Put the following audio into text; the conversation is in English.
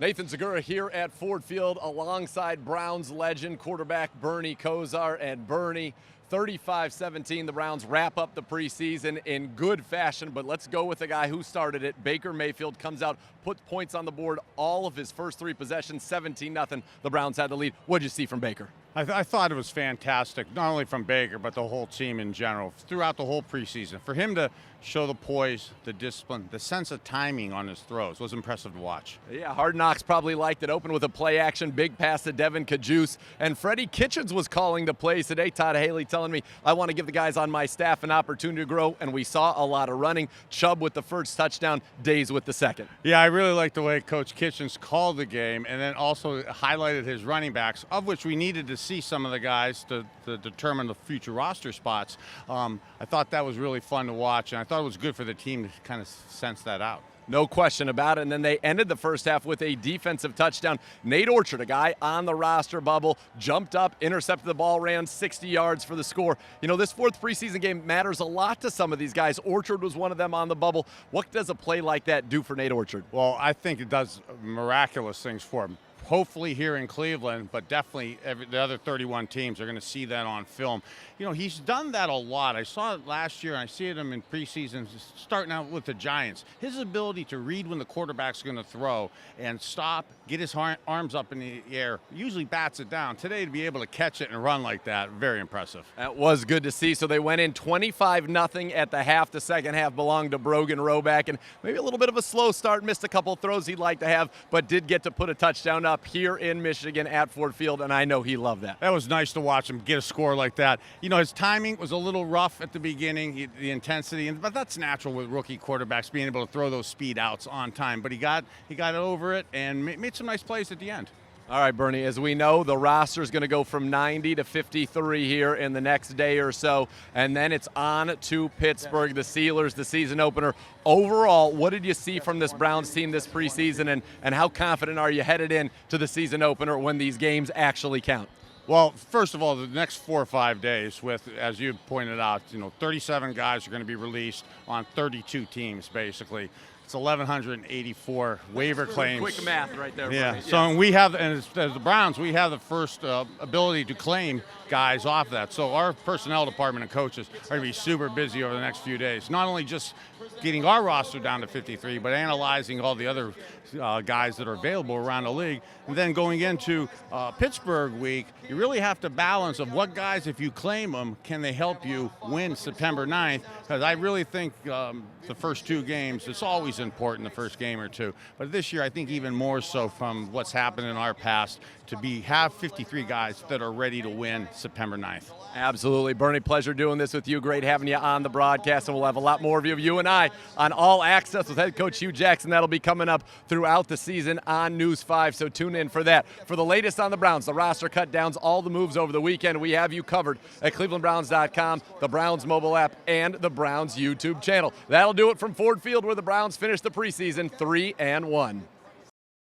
Nathan Zegura here at Ford Field alongside Browns legend quarterback Bernie Kosar. And Bernie, 35-17, the Browns wrap up the preseason in good fashion, but let's go with the guy who started it. Baker Mayfield comes out, puts points on the board, all of his first three possessions, 17-0. The Browns had the lead. What did you see from Baker? I thought it was fantastic, not only from Baker, but the whole team in general, throughout the whole preseason. For him to show the poise, the discipline, the sense of timing on his throws was impressive to watch. Yeah, Hard Knocks probably liked it. Open with a play action, big pass to Devin Kajus. And Freddie Kitchens was calling the plays today. Todd Haley telling me, I want to give the guys on my staff an opportunity to grow, and we saw a lot of running. Chubb with the first touchdown, Days with the second. Yeah, I really like the way Coach Kitchens called the game and then also highlighted his running backs, of which we needed to see some of the guys to determine the future roster spots. I thought that was really fun to watch, and I thought it was good for the team to kind of sense that out. No question about it. And then they ended the first half with a defensive touchdown. Nate Orchard, a guy on the roster bubble, jumped up, intercepted the ball, ran 60 yards for the score. You know, this fourth preseason game matters a lot to some of these guys. Orchard was one of them on the bubble. What does a play like that do for Nate Orchard? Well, I think it does miraculous things for him. Hopefully here in Cleveland, but definitely the other 31 teams are going to see that on film. You know, he's done that a lot. I saw it last year, and I see him in preseason starting out with the Giants. His ability to read when the quarterback's going to throw and stop, get his arms up in the air, usually bats it down. Today, to be able to catch it and run like that, very impressive. That was good to see. So they went in 25-0 at the half. The second half belonged to Brogan Roback, and maybe a little bit of a slow start, missed a couple throws he'd like to have, but did get to put a touchdown up here in Michigan at Ford Field, and I know he loved that. That was nice to watch him get a score like that. You know, his timing was a little rough at the beginning, the intensity, but that's natural with rookie quarterbacks being able to throw those speed outs on time. But he got over it and made some nice plays at the end. All right, Bernie, as we know, the roster is going to go from 90 to 53 here in the next day or so, and then it's on to Pittsburgh, the Steelers, the season opener. Overall, what did you see from this Browns team this preseason, and how confident are you headed in to the season opener when these games actually count? Well, first of all, the next 4 or 5 days with, as you pointed out, 37 guys are going to be released on 32 teams, basically. It's 1,184 waiver claims. Quick math right there. Yeah. Bernie. So we have, and as the Browns, we have the first ability to claim guys off that. So our personnel department and coaches are going to be super busy over the next few days. Not only just getting our roster down to 53, but analyzing all the other guys that are available around the league. And then going into Pittsburgh week, you really have to balance of what guys, if you claim them, can they help you win September 9th? Because I really think the first 2 games, it's always important, the first game or two. But this year, I think even more so from what's happened in our past, to have 53 guys that are ready to win September 9th. Absolutely. Bernie, pleasure doing this with you. Great having you on the broadcast, and we'll have a lot more of you and I on All Access with head coach Hugh Jackson. That'll be coming up throughout the season on News 5, so tune in for that. For the latest on the Browns, the roster cut downs, all the moves over the weekend, we have you covered at clevelandbrowns.com, the Browns mobile app, and the Browns YouTube channel. That'll do it from Ford Field, where the Browns finished the preseason 3-1.